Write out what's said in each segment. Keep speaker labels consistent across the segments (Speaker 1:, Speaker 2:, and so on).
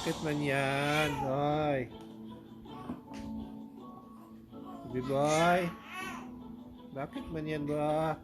Speaker 1: Bakit man yan, boy? Baby boy? Bakit man yan, ba?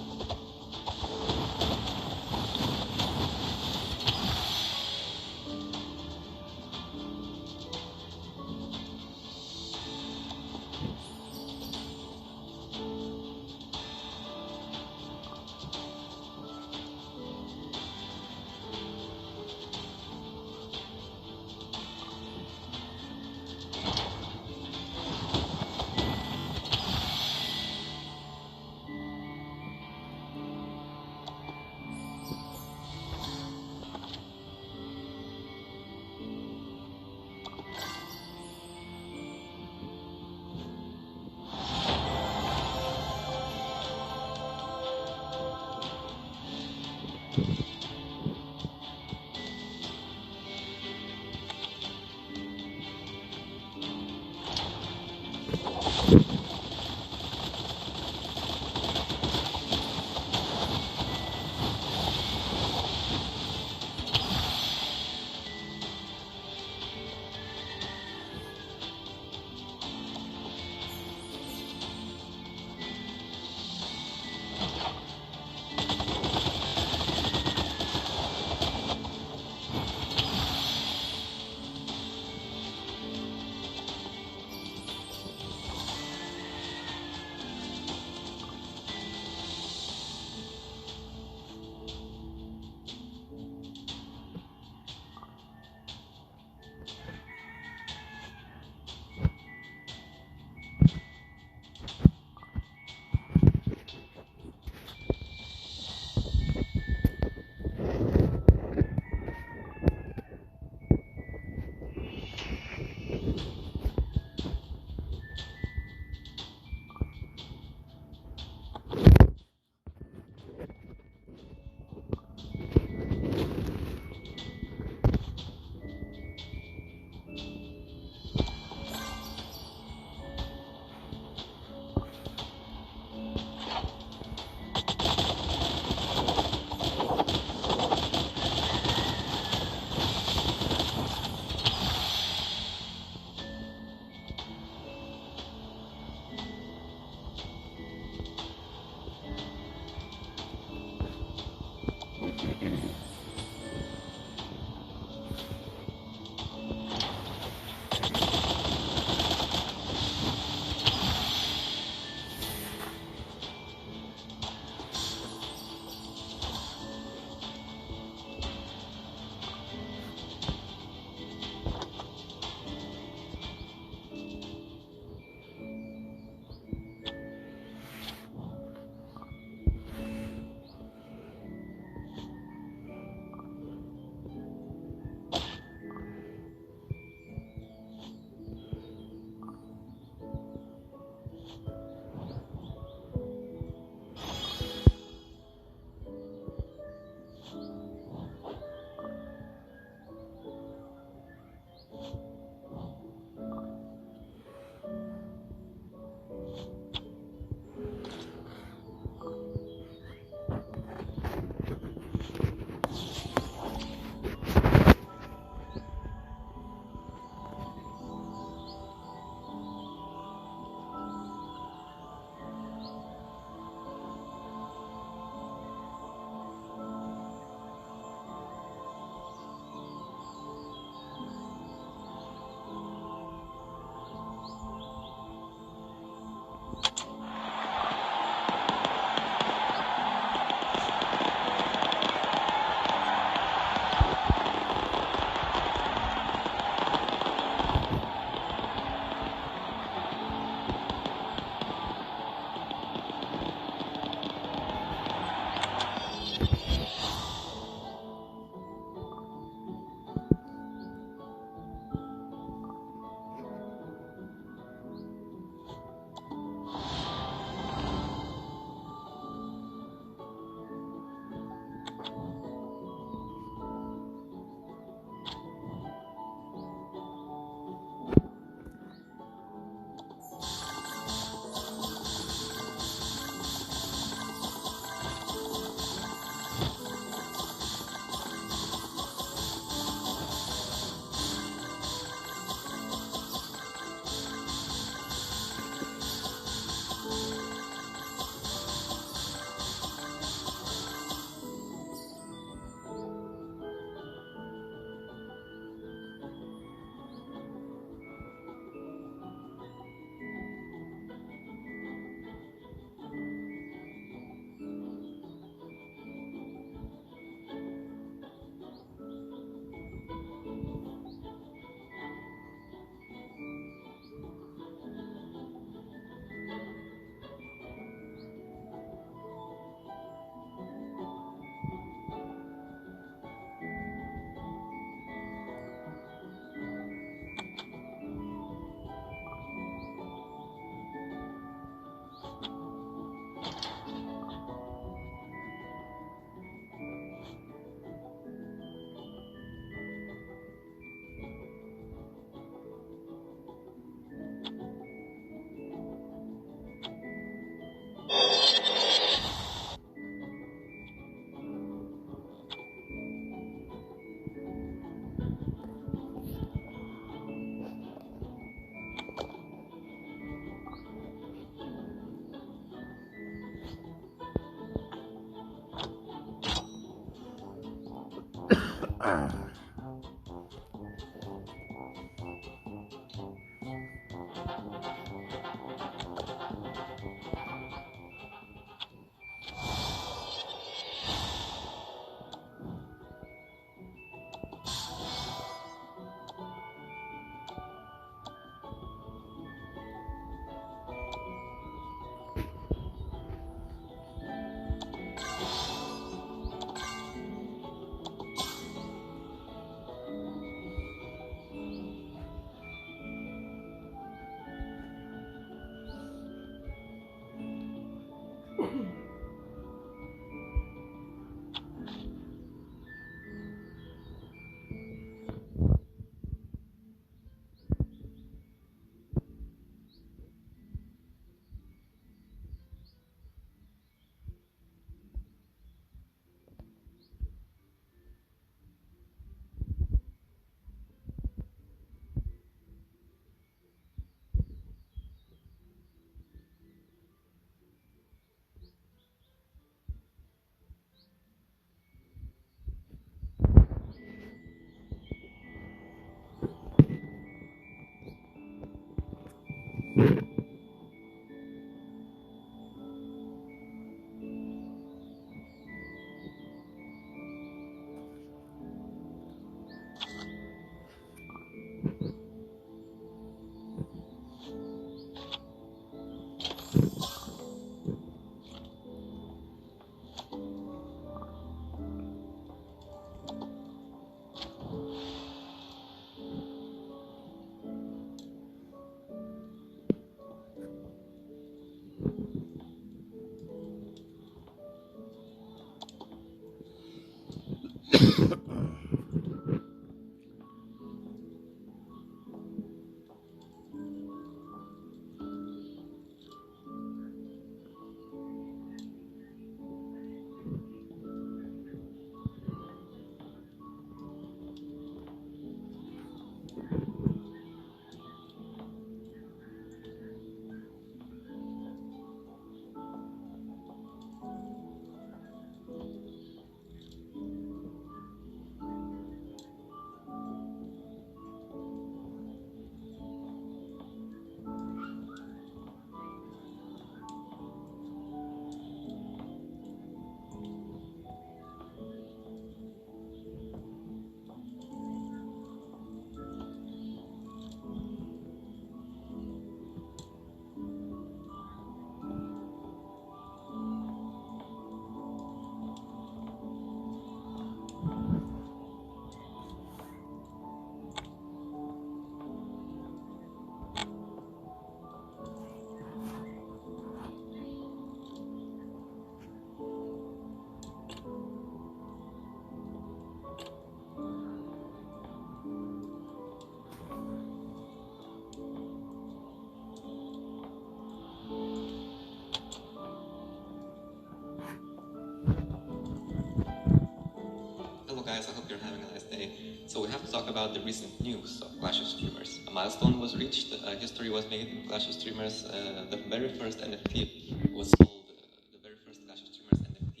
Speaker 2: guys, I hope you're having a nice day. So we have to talk about the recent news of Clash of Streamers. A milestone was reached, history was made in Clash of Streamers. The very first NFT was sold, the very first Clash of Streamers NFT.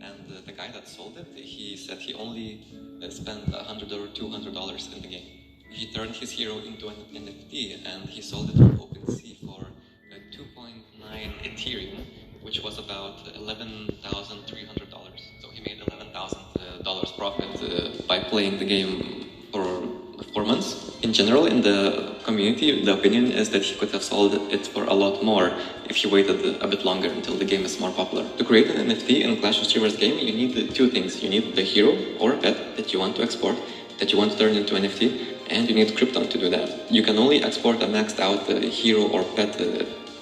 Speaker 2: And the guy that sold it, he said he only spent $100 or $200 in the game. He turned his hero into an NFT and he sold it on OpenSea for 2.9 Ethereum, which was about $11,300. So he made $11,000 profit by playing the game for 4 months. In general, in the community, the opinion is that he could have sold it for a lot more if he waited a bit longer until the game is more popular. To create an NFT in Clash of Streamers game, you need 2 things. You need the hero or a pet that you want to export, that you want to turn into an NFT, and you need Krypton to do that. You can only export a maxed out hero or pet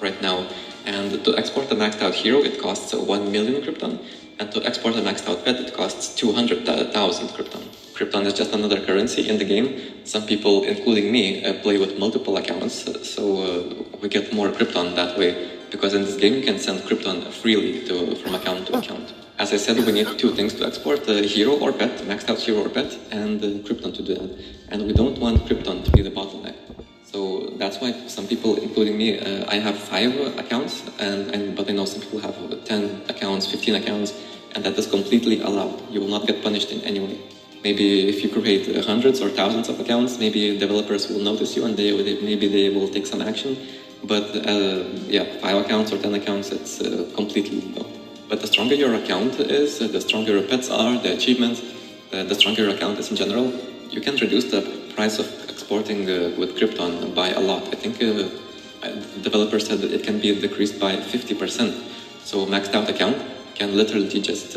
Speaker 2: right now. And to export a maxed out hero, it costs 1 million Krypton. And to export a maxed out pet, it costs 200,000 Krypton. Krypton is just another currency in the game. Some people, including me, play with multiple accounts, so we get more Krypton that way. Because in this game, you can send Krypton freely from account to account. As I said, we need 2 things to export, hero or pet, maxed out hero or pet, and Krypton to do that. And we don't want Krypton to be the bottleneck. So that's why some people, including me, I have 5 accounts, but I know some people have 10 accounts, 15 accounts, and that is completely allowed. You will not get punished in any way. Maybe if you create hundreds or thousands of accounts, maybe developers will notice you and maybe they will take some action. But yeah, 5 accounts or 10 accounts, it's completely legal. But the stronger your account is, the stronger your pets are, the achievements, the stronger your account is in general, you can reduce the price of exporting with Krypton by a lot. I think developers said that it can be decreased by 50%. So maxed out account can literally just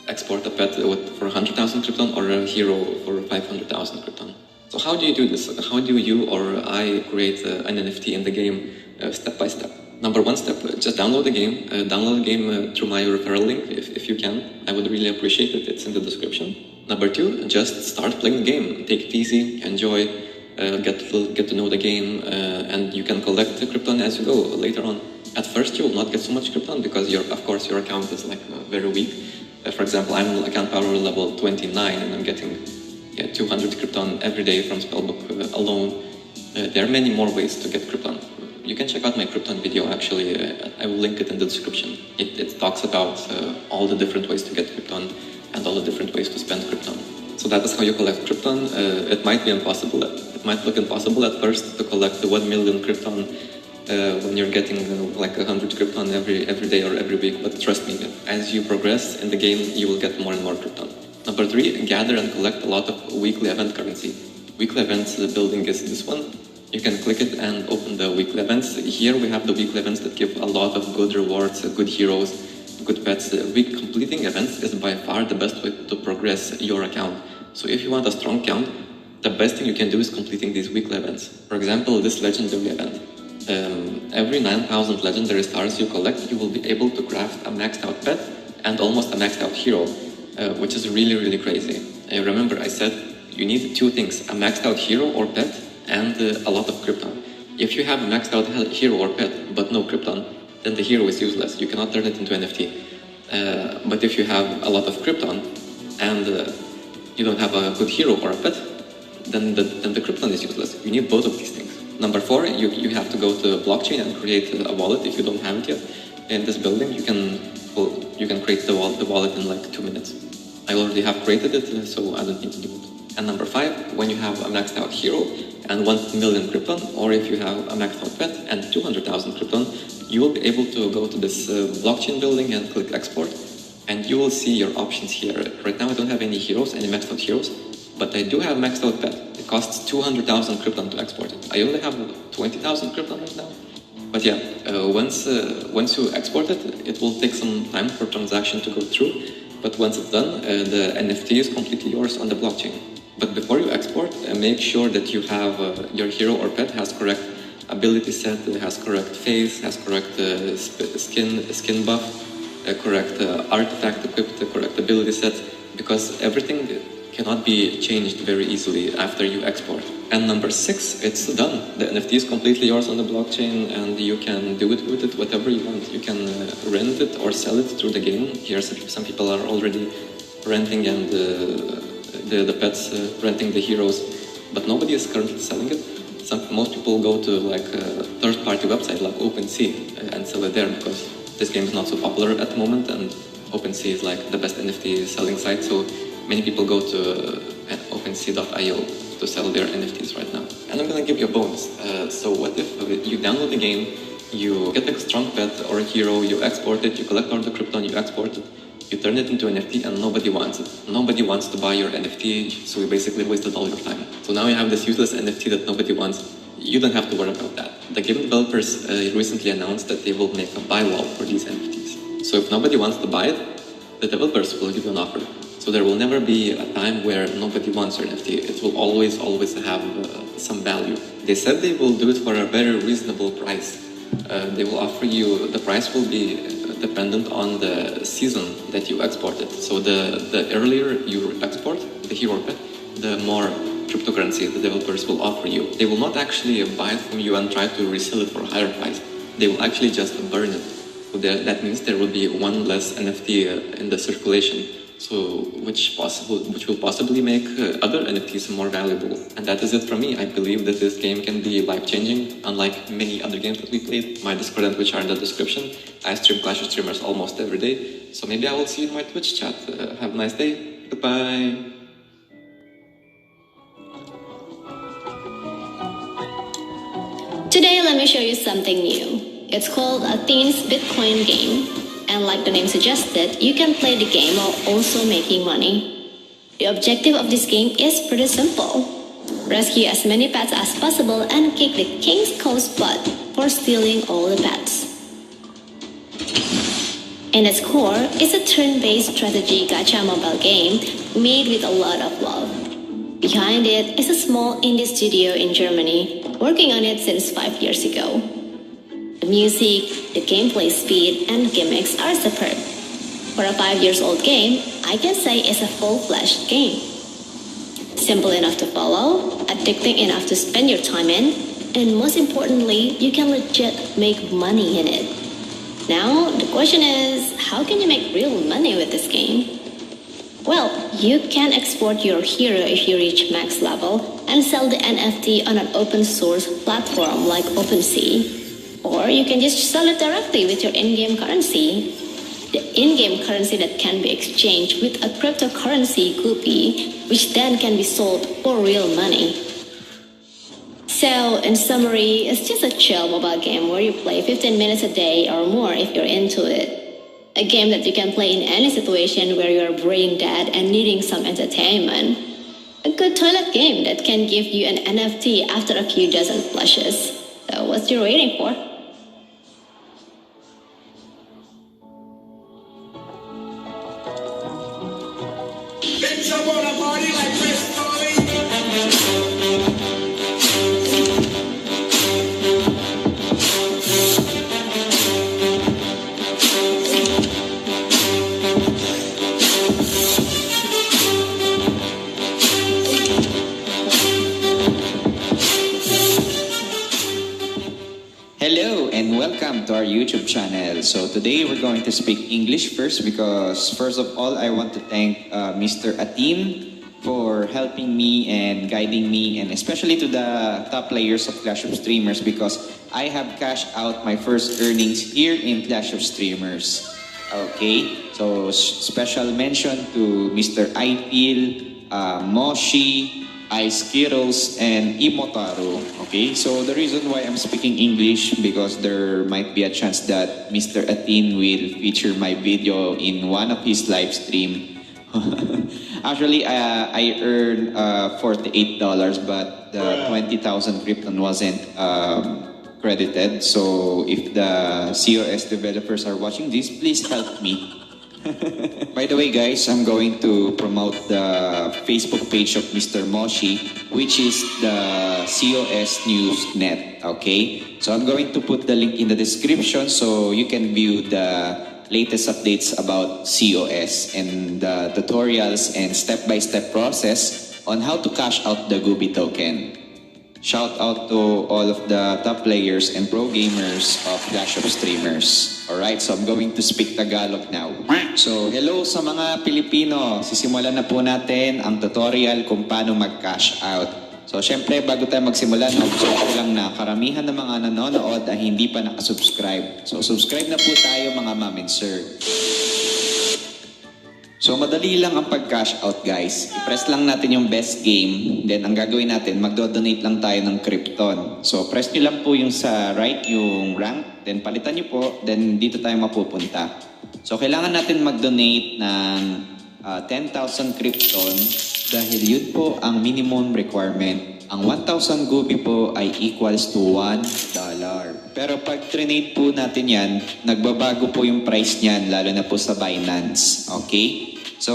Speaker 2: export a pet for 100,000 Krypton or a hero for 500,000 Krypton. So how do you do this? How do you or I create an NFT in the game step by step? Number 1 step, just download the game. Download the game through my referral link if you can. I would really appreciate it. It's in the description. Number 2, just start playing the game. Take it easy, enjoy, get to know the game, and you can collect Krypton as you go later on. At first, you will not get so much Krypton because of course your account is like very weak. For example, I'm account power level 29 and I'm getting 200 Krypton every day from Spellbook alone. There are many more ways to get Krypton. You can check out my Krypton video, actually. I will link it in the description. It talks about all the different ways to get Krypton and all the different ways to spend Krypton. So that is how you collect Krypton. It might be impossible. It might look impossible at first to collect the 1 million Krypton when you're getting like 100 Krypton every day or every week. But trust me, as you progress in the game, you will get more and more Krypton. Number 3, gather and collect a lot of weekly event currency. Weekly events building is this one. You can click it and open the weekly events. Here we have the weekly events that give a lot of good rewards, good heroes, good pets. Week completing events is by far the best way to progress your account. So if you want a strong account, the best thing you can do is completing these weekly events. For example, this legendary event. Every 9,000 legendary stars you collect, you will be able to craft a maxed out pet and almost a maxed out hero, which is really, really crazy. Remember, I said you need 2 things, a maxed out hero or pet and a lot of Krypton. If you have a maxed out hero or pet but no Krypton, then the hero is useless. You cannot turn it into NFT. But if you have a lot of Krypton and you don't have a good hero or a pet, then the Krypton is useless. You need both of these things. Number 4, you have to go to blockchain and create a wallet if you don't have it yet. In this building, you can create the wallet in like 2 minutes. I already have created it, so I don't need to do it. And number 5, when you have a maxed out hero and 1 million Krypton, or if you have a maxed out pet and 200,000 Krypton, you will be able to go to this blockchain building and click export, and you will see your options here. Right now I don't have any heroes, any maxed out heroes, but I do have maxed out pet. It costs 200,000 Krypton to export it. I only have 20,000 Krypton right now. But yeah, once you export it, it will take some time for transaction to go through, but once it's done, the NFT is completely yours on the blockchain. But before you export, make sure that you have your hero or pet has correct ability set, has correct face, has correct skin buff, correct artifact equipped, correct ability set, because everything cannot be changed very easily after you export. And number 6, it's done. The NFT is completely yours on the blockchain, and you can do it with it whatever you want. You can rent it or sell it through the game. Here some people are already renting and the pets renting the heroes, but nobody is currently selling it. Most people go to like a third-party website like OpenSea and sell it there because this game is not so popular at the moment, and OpenSea is like the best NFT selling site. So many people go to OpenSea.io to sell their NFTs right now. And I'm gonna give you a bonus. So what if you download the game, you get a strong pet or a hero, you export it, you collect all the crypto and you export it, you turn it into an NFT and nobody wants it. Nobody wants to buy your NFT, so you basically wasted all your time. So now you have this useless NFT that nobody wants. You don't have to worry about that. The game developers recently announced that they will make a buy wall for these NFTs. So if nobody wants to buy it, the developers will give you an offer. So there will never be a time where nobody wants your NFT. It will always have some value. They said they will do it for a very reasonable price. They will offer you, the price will be dependent on the season that you exported. So the earlier you export the hero pet, the more cryptocurrency the developers will offer you. They will not actually buy it from you and try to resell it for a higher price. They will actually just burn it. So that means there will be one less NFT in the circulation. So which will possibly make other NFTs more valuable. And that is it from me. I believe that this game can be life-changing, unlike many other games that we played. My Discord and Twitch are in the description. I stream Clash of Streamers almost every day. So maybe I will see you in my Twitch chat. Have a nice day. Goodbye.
Speaker 3: Today, let me show you something new. It's called Athene's Bitcoin game. And like the name suggested, you can play the game while also making money. The objective of this game is pretty simple. Rescue as many pets as possible and kick the king's cow's butt for stealing all the pets. In its core, it's a turn-based strategy gacha mobile game made with a lot of love. Behind it is a small indie studio in Germany, working on it since 5 years ago. The music, the gameplay speed, and gimmicks are superb. For a 5-year-old game, I can say it's a full-fledged game. Simple enough to follow, addicting enough to spend your time in, and most importantly, you can legit make money in it. Now, the question is, how can you make real money with this game? Well, you can export your hero if you reach max level and sell the NFT on an open source platform like OpenSea. Or you can just sell it directly with your in-game currency. The in-game currency that can be exchanged with a cryptocurrency Goopy, which then can be sold for real money. So, in summary, it's just a chill mobile game where you play 15 minutes a day or more if you're into it. A game that you can play in any situation where you're brain dead and needing some entertainment. A good toilet game that can give you an NFT after a few dozen flushes. So, what's you waiting for?
Speaker 4: Bitch, I wanna party like Chris Farley.
Speaker 5: Hello and welcome to our YouTube channel. So today we're going to speak English first because first of all I want to thank Mr. Atin for helping me and guiding me, and especially to the top players of Clash of Streamers because I have cashed out my first earnings here in Clash of Streamers. Okay, so special mention to Mr. Aipil, Moshi, Ice Skittles, and Imotaro. Okay, so the reason why I'm speaking English because there might be a chance that Mr. Atin will feature my video in one of his live stream. Actually, I earned $48, but the 20,000 Krypton wasn't credited. So if the COS developers are watching this, please help me. By the way, guys, I'm going to promote the Facebook page of Mr. Moshi, which is the COS News Net. Okay, so I'm going to put the link in the description so you can view the latest updates about COS and the tutorials and step-by-step process on how to cash out the Gooby token. Shout out to all of the top players and pro gamers of Clash of Streamers. Alright, so I'm going to speak Tagalog now. So, hello sa mga Pilipino. Sisimulan na po natin ang tutorial kung paano mag-cash out. So, syempre, bago tayo magsimula, na-observe ko lang na karamihan ng mga nanonood ay hindi pa nakasubscribe. So, subscribe na po tayo mga ma'am and sir. So, madali lang ang pag-cash out, guys. I-press lang natin yung best game. Then, ang gagawin natin, magdo-donate lang tayo ng Krypton. So, press nyo lang po yung sa right, yung rank. Then, palitan nyo po. Then, dito tayo mapupunta. So, kailangan natin mag-donate ng 10,000 Krypton dahil yun po ang minimum requirement. Ang 1,000 Gubi po ay equals to $1. Pero pag trinade po natin yan, nagbabago po yung price niyan, lalo na po sa Binance. Okay? So,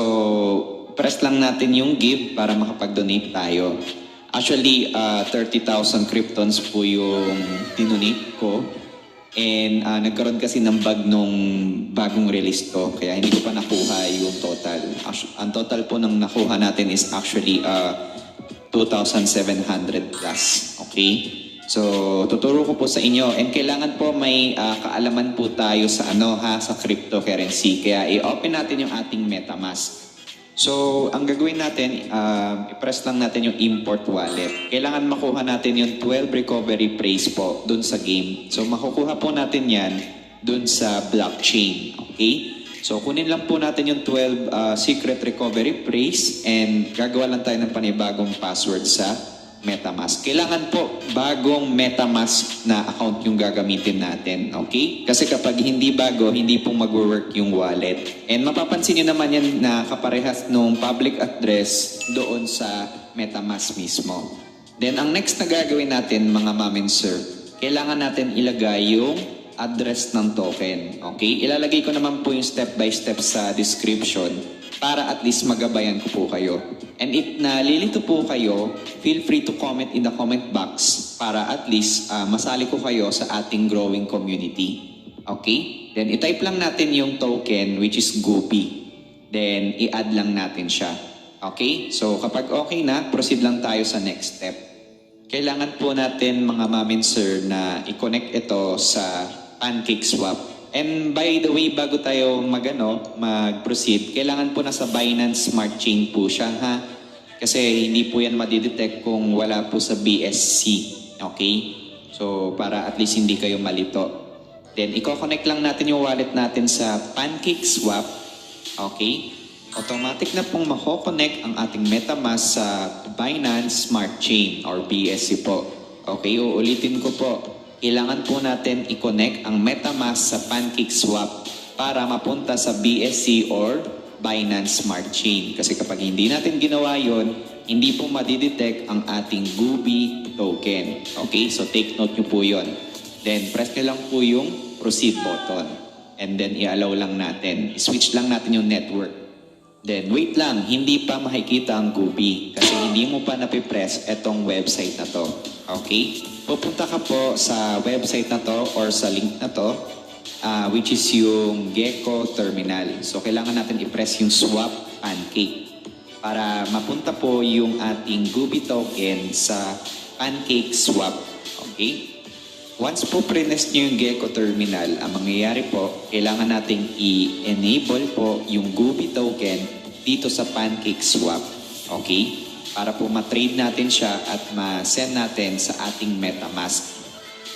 Speaker 5: press lang natin yung give para makapag-donate tayo. Actually, 30,000 Kryptons po yung dinonate ko. And nagkaroon kasi ng bug nung bagong release to. Kaya hindi ko pa nakuha yung total. Ang total po ng nakuha natin is actually 2,700 plus. Okay? So, tuturo ko po sa inyo. And kailangan po may kaalaman po tayo sa sa cryptocurrency. Kaya i-open natin yung ating MetaMask. So, ang gagawin natin, i-press lang natin yung import wallet. Kailangan makuha natin yung 12 recovery phrase po dun sa game. So, makukuha po natin yan dun sa blockchain. Okay? So, kunin lang po natin yung 12 secret recovery phrase and gagawa lang tayo ng panibagong password sa MetaMask. Kailangan po bagong MetaMask na account yung gagamitin natin. Okay? Kasi kapag hindi bago, hindi po mag-work yung wallet. And mapapansin nyo naman yan na kaparehas nung public address doon sa MetaMask mismo. Then, ang next na gagawin natin, mga ma'am and sir, kailangan natin ilagay yung address ng token. Okay? Ilalagay ko naman po yung step by step sa description para at least magabayan ko po kayo. And if nalilito po kayo, feel free to comment in the comment box para at least masali ko kayo sa ating growing community. Okay? Then, i-type lang natin yung token which is Goopy. Then, i-add lang natin siya. Okay? So, kapag okay na, proceed lang tayo sa next step. Kailangan po natin, mga ma'am and sir, na i-connect ito sa PancakeSwap. And by the way, bago tayo mag-proceed, kailangan po nasa Binance Smart Chain po siya, ha? Kasi hindi po yan madidetect kung wala po sa BSC. Okay? So, para at least hindi kayo malito. Then, i-connect lang natin yung wallet natin sa PancakeSwap. Okay? Automatic na pong mako-connect ang ating MetaMask sa Binance Smart Chain or BSC po. Okay? Uulitin ko po. Kailangan po natin i-connect ang MetaMask sa PancakeSwap para mapunta sa BSC or Binance Smart Chain. Kasi kapag hindi natin ginawa yon, hindi po madidetect ang ating Goopy token. Okay? So take note nyo po yon. Then press nyo lang po yung proceed button. And then i-allow lang natin. I-switch lang natin yung network. Then wait lang, hindi pa makikita ang Goopy kasi hindi mo pa napipress etong website na to. Okay? Pupunta ka po sa website na to or sa link na to, which is yung Gecko Terminal. So, kailangan natin i-press yung swap pancake para mapunta po yung ating Goopy token sa PancakeSwap. Okay? Once po press nyo yung Gecko Terminal, ang mangyayari po, kailangan nating i-enable po yung Goopy token dito sa PancakeSwap. Okay? Para po ma-trade natin siya at ma-send natin sa ating MetaMask.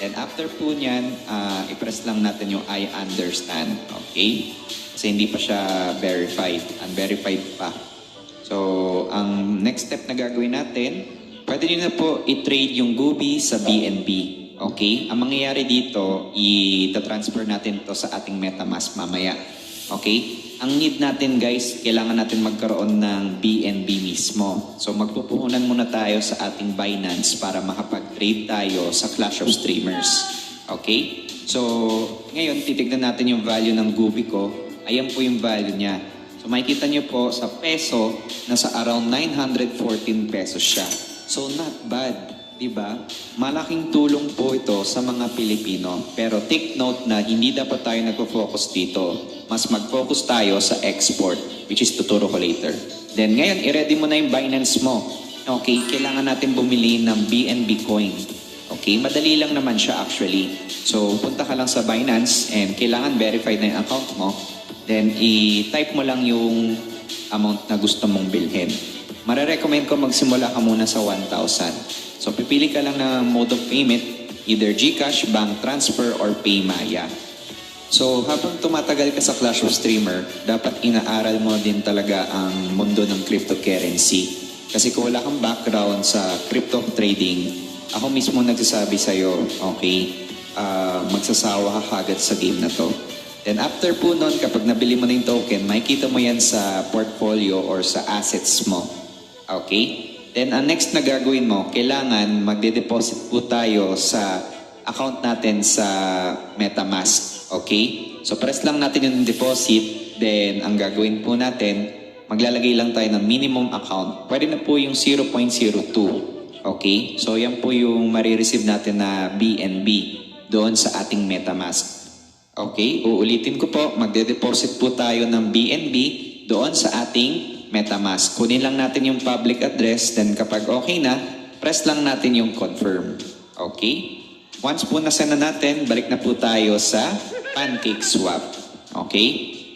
Speaker 5: Then after po niyan, i-press lang natin yung I understand. Okay? Kasi hindi pa siya verified. Unverified pa. So, ang next step na gagawin natin, pwede nyo na po i-trade yung Goopy sa BNB. Okay? Ang mangyayari dito, i-transfer natin to sa ating MetaMask mamaya. Okay? Ang need natin guys, kailangan natin magkaroon ng BNB mismo. So magpupuhunan muna tayo sa ating Binance para makapag-trade tayo sa Clash of Streamers. Okay? So ngayon, titignan natin yung value ng Goopy ko. Ayan po yung value niya. So makikita nyo po sa peso, nasa around 914 pesos siya. So not bad. Diba? Malaking tulong po ito sa mga Pilipino. Pero take note na hindi dapat tayo nagpo-focus dito. Mas mag-focus tayo sa export, which is tuturo ko later. Then ngayon, i-ready mo na yung Binance mo. Okay, kailangan natin bumili ng BNB coin. Okay, madali lang naman siya actually. So, punta ka lang sa Binance and kailangan verified na yung account mo. Then, i-type mo lang yung amount na gusto mong bilhin. Mare-recommend ko magsimula ka muna sa 1,000. So, pipili ka lang ng mode of payment, either GCash, bank transfer, or Paymaya. So, habang tumatagal ka sa Clash of Streamer, dapat inaaral mo din talaga ang mundo ng cryptocurrency. Kasi kung wala kang background sa crypto trading, ako mismo nagsasabi sa'yo, okay, magsasawa ka agad sa game na to. Then after po nun, kapag nabili mo na yung token, makikita mo yan sa portfolio or sa assets mo. Okay? Then ang next na gagawin mo, kailangan magde-deposit po tayo sa account natin sa MetaMask. Okay? So press lang natin yung deposit, then ang gagawin po natin, maglalagay lang tayo ng minimum account. Pwede na po yung 0.02. Okay? So yan po yung marireceive natin na BNB doon sa ating MetaMask. Okay, uulitin ko po, magde-deposit po tayo ng BNB doon sa ating MetaMask. Kunin lang natin yung public address, then kapag okay na, press lang natin yung confirm. Okay? Once po nasend na natin, balik na po tayo sa PancakeSwap. Okay?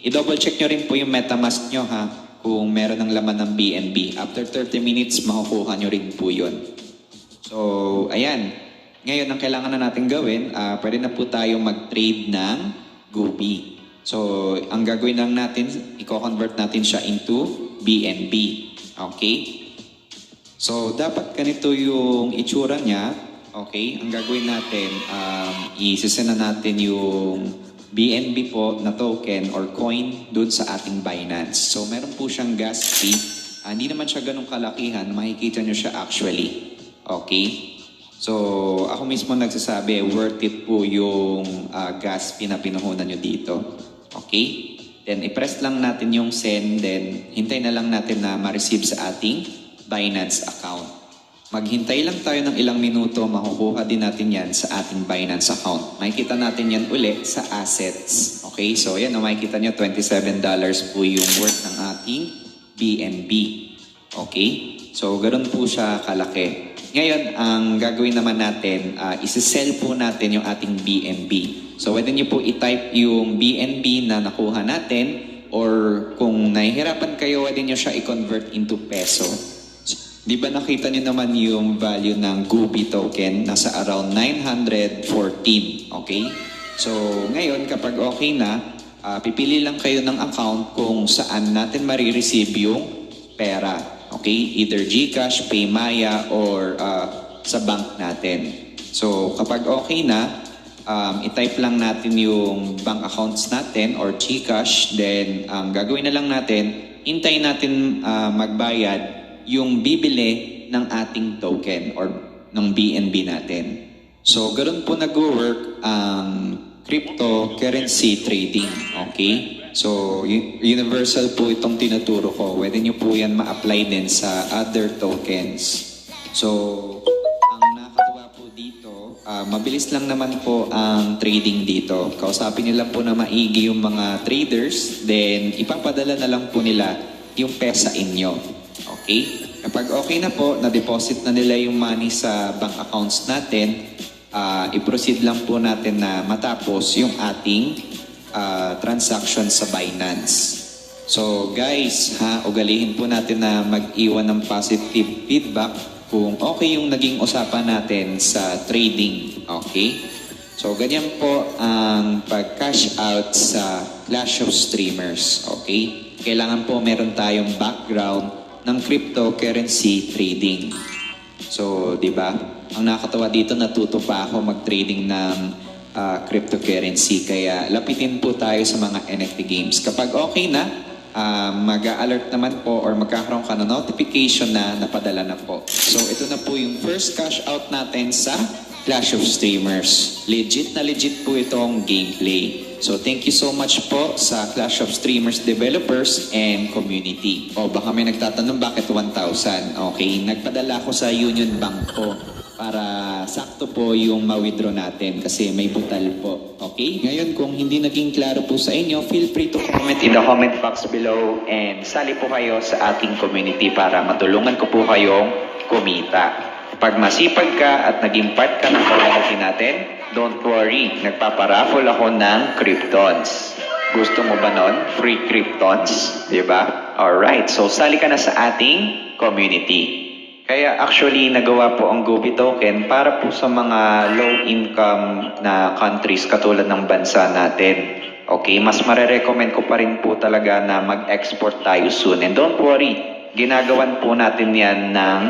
Speaker 5: I-double check nyo rin po yung MetaMask nyo ha, kung meron ng laman ng BNB. After 30 minutes, makukuha nyo rin po yun. So, ayan. Ngayon, ang kailangan na natin gawin, pwede na po tayo mag-trade ng Goopy. So, ang gagawin lang natin, i-convert natin siya into BNB. Okay? So, dapat ganito yung itsura niya. Okay? Ang gagawin natin, isisend na natin yung BNB po na token or coin dun sa ating Binance. So, meron po siyang gas fee. Hindi naman siya ganun kalakihan. Makikita nyo siya actually. Okay? So, ako mismo nagsasabi, worth it po yung gas fee na pinuhunan nyo dito. Okay? Then, i-press lang natin yung send, then hintay na lang natin na ma-receive sa ating Binance account. Maghintay lang tayo ng ilang minuto, makukuha din natin yan sa ating Binance account. Makikita natin yan uli sa assets. Okay? So, yan, makikita nyo, $27 po yung worth ng ating BNB. Okay? So, ganoon po siya kalaki. Ngayon, ang gagawin naman natin, isi-sell po natin yung ating BNB. So, pwede nyo po i-type yung BNB na nakuha natin or kung nahihirapan kayo, pwede nyo siya i-convert into peso. So, di ba nakita nyo naman yung value ng Goopy token? Nasa around 914. Okay? So, ngayon, kapag okay na, pipili lang kayo ng account kung saan natin marireceive yung pera. Okay? Either GCash, Paymaya, or sa bank natin. So, kapag okay na, i-type lang natin yung bank accounts natin or GCash. Then, ang gagawin na lang natin, hintayin natin magbayad yung bibili ng ating token or ng BNB natin. So, ganoon po nag-work ang cryptocurrency trading. Okay? So, universal po itong tinuturo ko. Pwede nyo po yan ma-apply din sa other tokens. So, ang nakakatuwa po dito, mabilis lang naman po ang trading dito. Kausapin nyo lang po na maigi yung mga traders, then ipapadala na lang po nila yung pesa inyo. Okay? Kapag okay na po, na-deposit na nila yung money sa bank accounts natin, i-proceed lang po natin na matapos yung ating transaction sa Binance. So guys, ugalihin po natin na mag-iwan ng positive feedback kung okay yung naging usapan natin sa trading. Okay? So ganyan po ang pag-cash out sa Clash of Streamers. Okay? Kailangan po meron tayong background ng cryptocurrency trading. So, di ba? Ang nakakatawa dito, natuto pa ako mag-trading ng cryptocurrency. Kaya lapitin po tayo sa mga NFT games. Kapag okay na, mag-a-alert naman po or magkakaroon ka ng notification na napadala na po. So ito na po yung first cash out natin sa Clash of Streamers. Legit na legit po itong gameplay. So thank you so much po sa Clash of Streamers developers and community. O baka may nagtatanong bakit 1,000? Okay, nagpadala ako sa Union Bank ko para sakto po yung ma-withdraw natin kasi may butal po. Okay? Ngayon, kung hindi naging klaro po sa inyo, feel free to comment in the comment box below and sali po kayo sa ating community para matulungan ko po kayong kumita. Pag masipag ka at naging part ka ng community natin, don't worry, nagpaparaffle ako ng Kryptons. Gusto mo ba nun? Free kryptons, di ba? Alright, so sali ka na sa ating community. Kaya actually, nagawa po ang Gobi Token para po sa mga low-income na countries katulad ng bansa natin. Okay, mas marerecommend ko pa rin po talaga na mag-export tayo soon. And don't worry, ginagawan po natin yan ng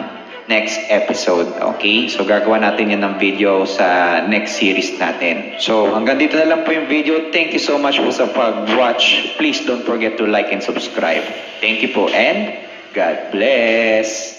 Speaker 5: next episode. Okay, so gagawa natin yan ng video sa next series natin. So hanggang dito na lang po yung video. Thank you so much po sa pag-watch. Please don't forget to like and subscribe. Thank you po and God bless!